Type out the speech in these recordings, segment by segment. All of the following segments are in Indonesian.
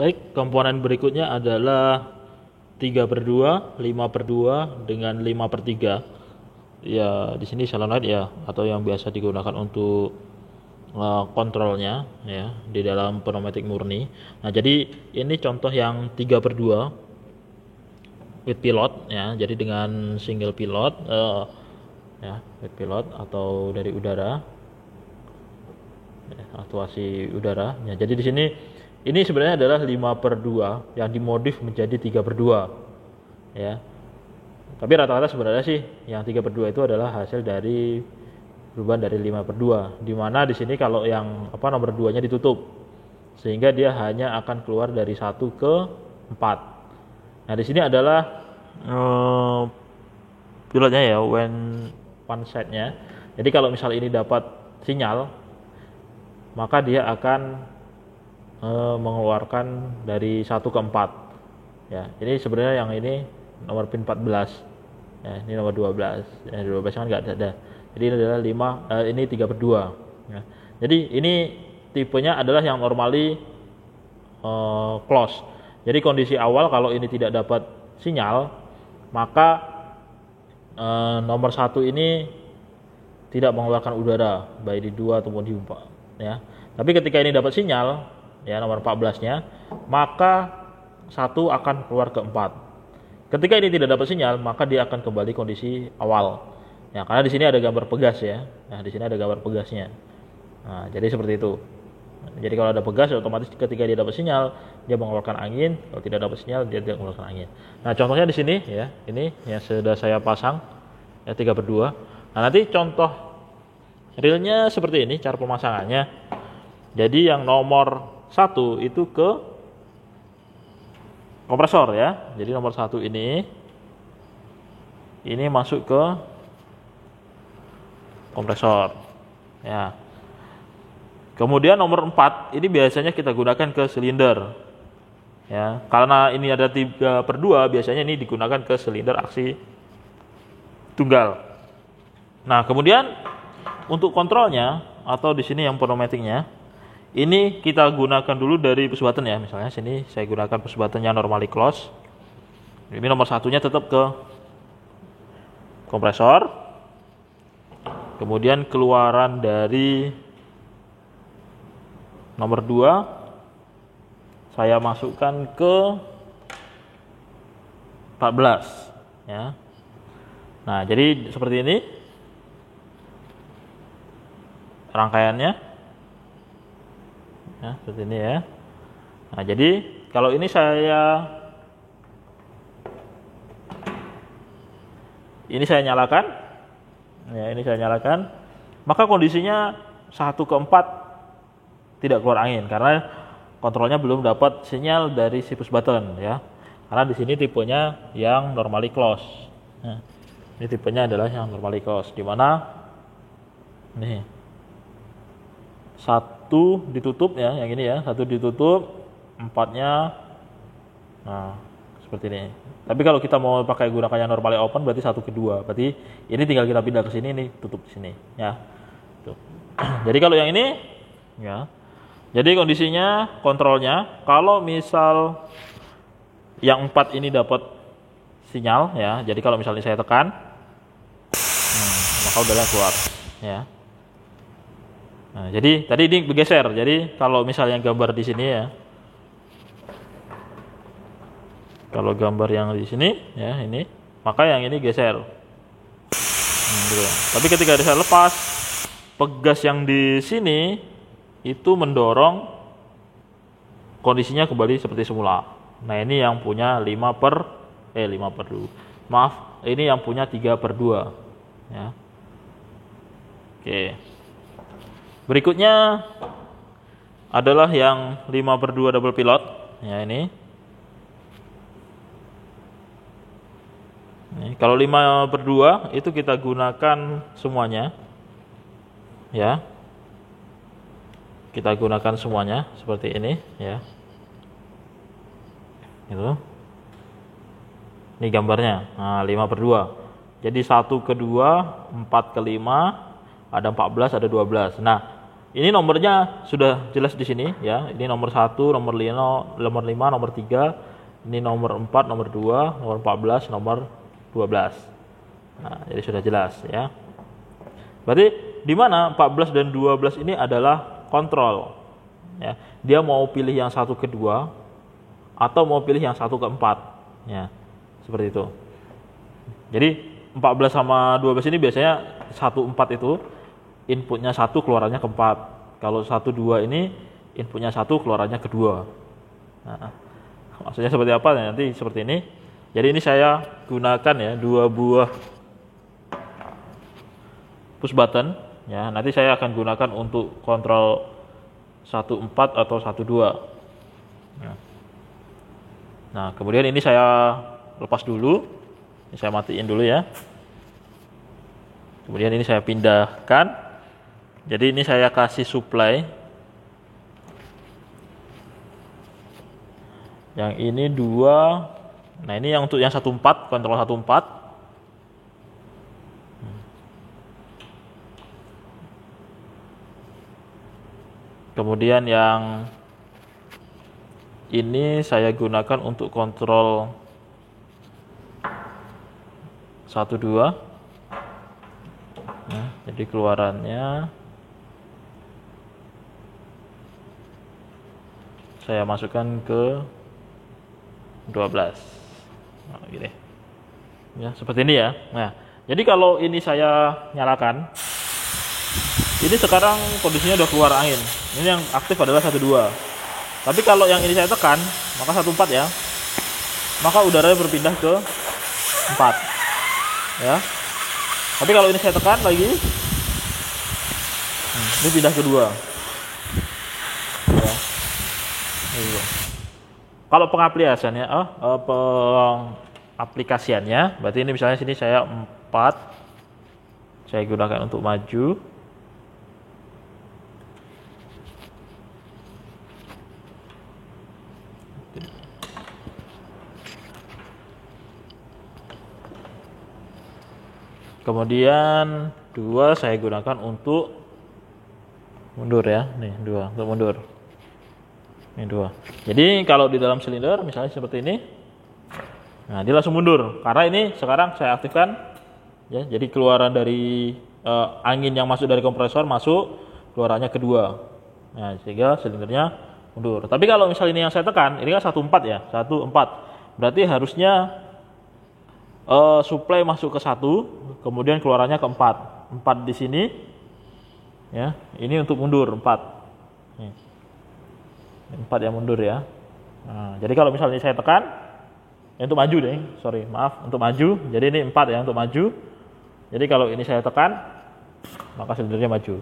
Baik, komponen berikutnya adalah 3/2, 5/2 dengan 5/3. Ya, di sini solenoid ya, atau yang biasa digunakan untuk kontrolnya ya di dalam pneumatik murni. Nah, jadi ini contoh yang 3/2 with pilot ya. Jadi dengan single pilot ya, with pilot atau dari udara. Ya, aktuasi udara. Ya, jadi di sini ini sebenarnya adalah 5/2 yang dimodif menjadi 3/2 ya. Tapi rata-rata sebenarnya sih yang 3/2 itu adalah hasil dari perubahan dari 5/2, di mana di sini kalau yang nomor 2-nya ditutup sehingga dia hanya akan keluar dari 1 ke 4. Nah, di sini adalah pilotnya ya, when one set-nya. Jadi kalau misal ini dapat sinyal, maka dia akan mengeluarkan dari 1 ke 4 ya. Ini sebenarnya yang ini nomor pin 14 ya, ini nomor 12 ya, 12 kan nggak ada. Jadi ini adalah 5, ini 3/2 ya. Jadi ini tipenya adalah yang normally close. Jadi kondisi awal kalau ini tidak dapat sinyal, maka nomor 1 ini tidak mengeluarkan udara baik di 2 ataupun di 4 ya. Tapi ketika ini dapat sinyal ya, nomor 14-nya, maka 1 akan keluar ke 4. Ketika ini tidak dapat sinyal, maka dia akan kembali kondisi awal. Ya, karena di sini ada gambar pegas ya. Nah, di sini ada gambar pegasnya. Nah, jadi seperti itu. Jadi kalau ada pegas, otomatis ketika dia dapat sinyal, dia mengeluarkan angin. Kalau tidak dapat sinyal, dia tidak mengeluarkan angin. Nah, contohnya di sini ya. Ini yang sudah saya pasang ya, 3/2. Nah, nanti contoh realnya seperti ini cara pemasangannya. Jadi yang nomor 1 itu ke kompresor ya. Jadi nomor 1 ini masuk ke kompresor ya. Kemudian nomor 4 ini biasanya kita gunakan ke silinder ya. Karena ini ada 3/2, biasanya ini digunakan ke silinder aksi tunggal. Nah, kemudian untuk kontrolnya atau di sini yang pneumatiknya, ini kita gunakan dulu dari push button ya. Misalnya sini saya gunakan push button yang normally close. Ini nomor 1-nya tetap ke kompresor. Kemudian keluaran dari nomor 2 saya masukkan ke 14 ya. Nah, jadi seperti ini rangkaiannya ya, seperti ini ya. Nah, jadi kalau ini saya nyalakan ya, ini saya nyalakan, maka kondisinya 1 ke 4 tidak keluar angin karena kontrolnya belum dapat sinyal dari si push button ya. Karena di sini tipenya yang normally close. Nah, ini tipenya adalah yang normally close, di mana nih 1 ditutup ya, yang ini ya, 1 ditutup, 4-nya nah seperti ini. Tapi kalau kita mau pakai gunakan yang normally open, berarti 1 ke 2. Berarti ini tinggal kita pindah ke sini, ini tutup di sini ya. Tuh. Jadi kalau yang ini ya. Jadi kondisinya kontrolnya kalau misal yang 4 ini dapat sinyal ya. Jadi kalau misalnya saya tekan maka udahlah keluar ya. Nah, jadi tadi ini bergeser. Jadi kalau misalnya gambar di sini ya. Kalau gambar yang di sini ya, ini, maka yang ini geser. Gitu. Tapi ketika saya lepas, pegas yang di sini itu mendorong kondisinya kembali seperti semula. Nah, ini yang punya 5/2. Maaf, ini yang punya 3/2 ya. Oke. Berikutnya adalah yang 5/2 double pilot ya, ini. Kalau 5/2 itu kita gunakan semuanya ya. Kita gunakan semuanya seperti ini ya. Itu. Ini gambarnya. Nah, 5/2. Jadi 1 ke 2, 4 ke 5, ada 14, ada 12. Nah, ini nomornya sudah jelas di sini ya. Ini nomor 1, nomor 5, nomor 3, ini nomor 4, nomor 2, nomor 14, nomor 12. Nah, jadi sudah jelas ya. Berarti di mana 14 dan 12 ini adalah kontrol. Ya, dia mau pilih yang 1 ke 2 atau mau pilih yang 1 ke 4. Ya, seperti itu. Jadi 14 sama 12 ini biasanya 1, 4 itu inputnya 1, keluarannya ke 4. Kalau 1, 2 ini inputnya 1, keluarannya ke 2. Nah, maksudnya seperti apa? Nanti seperti ini. Jadi ini saya gunakan ya 2 buah push button ya. Nanti saya akan gunakan untuk kontrol 1, 4 atau 1, 2. Nah, kemudian ini saya lepas dulu. Ini saya matiin dulu ya. Kemudian ini saya pindahkan. Jadi ini saya kasih supply. Yang ini 2. Nah, ini yang untuk yang 1.4, kontrol 1.4. Kemudian yang ini saya gunakan untuk kontrol 1, 2. Nah, jadi keluarannya saya masukkan ke 12. Nah, gini. Ya, seperti ini ya. Nah, jadi kalau ini saya nyalakan, ini sekarang kondisinya udah keluar angin. Ini yang aktif adalah 1, 2. Tapi kalau yang ini saya tekan, maka 1, 4 ya. Maka udaranya berpindah ke 4. Ya. Tapi kalau ini saya tekan lagi, ini pindah ke 2. Ya. Kalau pengaplikasiannya, aplikasiannya, berarti ini misalnya sini saya 4, saya gunakan untuk maju. Kemudian 2 saya gunakan untuk mundur ya, nih 2 untuk mundur. Ini 2. Jadi kalau di dalam silinder misalnya seperti ini, nah dia langsung mundur karena ini sekarang saya aktifkan ya. Jadi keluaran dari angin yang masuk dari kompresor masuk, keluarannya ke 2. Nah, sehingga silindernya mundur. Tapi kalau misalnya ini yang saya tekan, ini kan 1, 4 ya, 1, 4. Berarti harusnya supply masuk ke 1, kemudian keluarannya ke 4. 4 di sini ya. Ini untuk mundur 4. Nih. 4 yang mundur ya. Nah, jadi kalau misalnya saya tekan ya untuk maju deh, sorry, maaf, untuk maju. Jadi ini 4 ya untuk maju. Jadi kalau ini saya tekan, maka silindernya maju.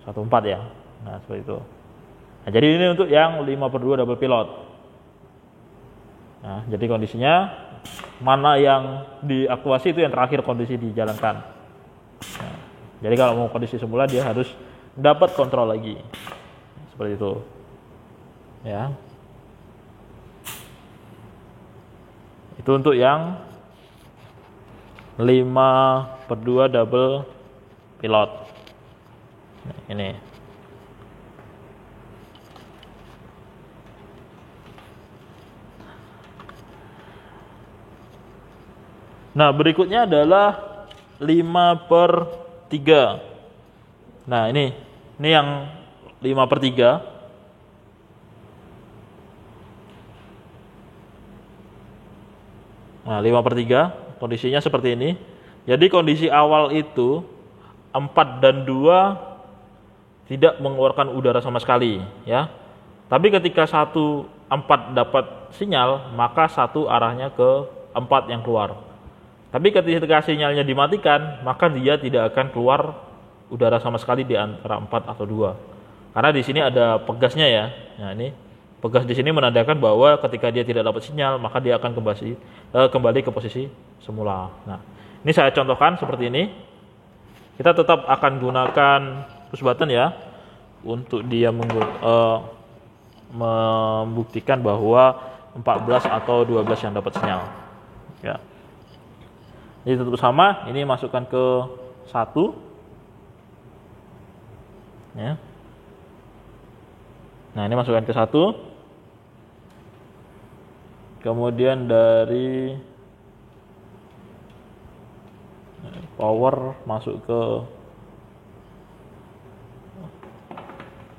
1, 4 ya. Nah, seperti itu. Nah, jadi ini untuk yang 5/2 double pilot. Nah, jadi kondisinya mana yang diaktuasi itu yang terakhir kondisi dijalankan. Nah, jadi kalau mau kondisi semula dia harus dapat kontrol lagi. Seperti itu. Ya. Itu untuk yang 5/2 double pilot. Nah, ini. Nah, berikutnya adalah 5/3. Nah, ini yang 5/3. Nah, 5/3 kondisinya seperti ini. Jadi kondisi awal itu 4 dan 2 tidak mengeluarkan udara sama sekali ya. Tapi ketika 1, 4 dapat sinyal, maka 1 arahnya ke 4 yang keluar. Tapi ketika sinyalnya dimatikan, maka dia tidak akan keluar udara sama sekali di antara 4 atau 2. Karena di sini ada pegasnya ya. Nah, ini pegas di sini menandakan bahwa ketika dia tidak dapat sinyal, maka dia akan kembali ke posisi semula. Nah, ini saya contohkan seperti ini. Kita tetap akan gunakan push button ya untuk dia membuktikan bahwa 14 atau 12 yang dapat sinyal. Ya. Jadi tetap sama. Ini masukkan ke 1. Ya. Nah, ini masukkan ke 1. Kemudian dari power masuk ke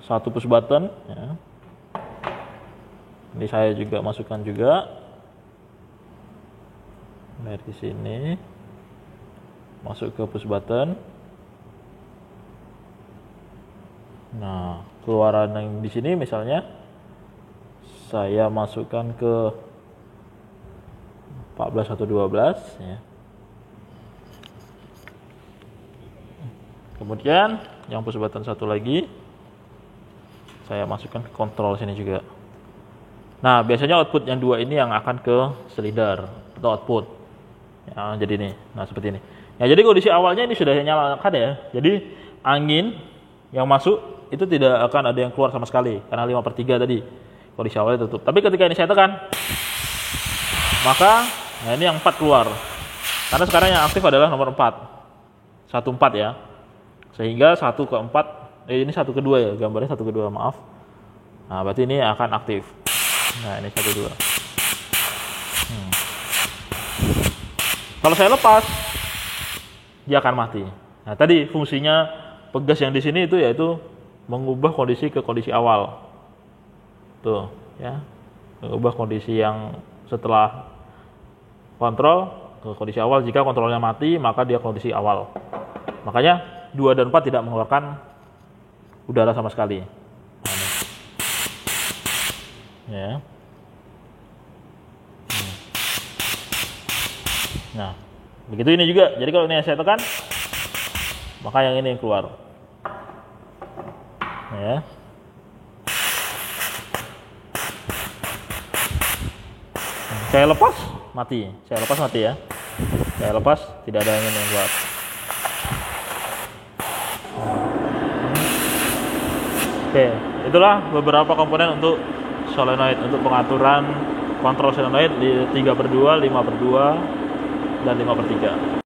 1 push button ya. Ini saya juga masukkan juga dari sini masuk ke push button. Nah, keluaran yang di sini misalnya saya masukkan ke 14 atau 12 ya. Kemudian yang push button 1 lagi saya masukkan ke kontrol sini juga. Nah, biasanya output yang 2 ini yang akan ke silinder atau output. Ya, jadi ini. Nah, seperti ini. Ya, jadi kondisi awalnya ini sudah nyalakan ya. Jadi angin yang masuk itu tidak akan ada yang keluar sama sekali karena 5/3 tadi kondisi awalnya tutup. Tapi ketika ini saya tekan, maka nah ini yang 4 keluar. Karena sekarang yang aktif adalah nomor 4. 1/4 ya. Sehingga 1 ke 4, ini 1 ke 2 ya, gambarnya 1 ke 2, maaf. Nah, berarti ini akan aktif. Nah, ini 1 2. Kalau saya lepas, dia akan mati. Nah, tadi fungsinya pegas yang di sini itu yaitu mengubah kondisi ke kondisi awal. Tuh, ya. Mengubah kondisi yang setelah kontrol ke kondisi awal. Jika kontrolnya mati, maka dia kondisi awal. Makanya 2 dan 4 tidak mengeluarkan udara sama sekali. Ya. Nah, begitu ini juga. Jadi kalau ini saya tekan, maka yang ini yang keluar. Ya. Saya lepas, mati. Saya lepas mati ya. Saya lepas, tidak ada angin yang keluar. Oke, itulah beberapa komponen untuk solenoid, untuk pengaturan kontrol solenoid di 3/2, 5/2, dan 5/3.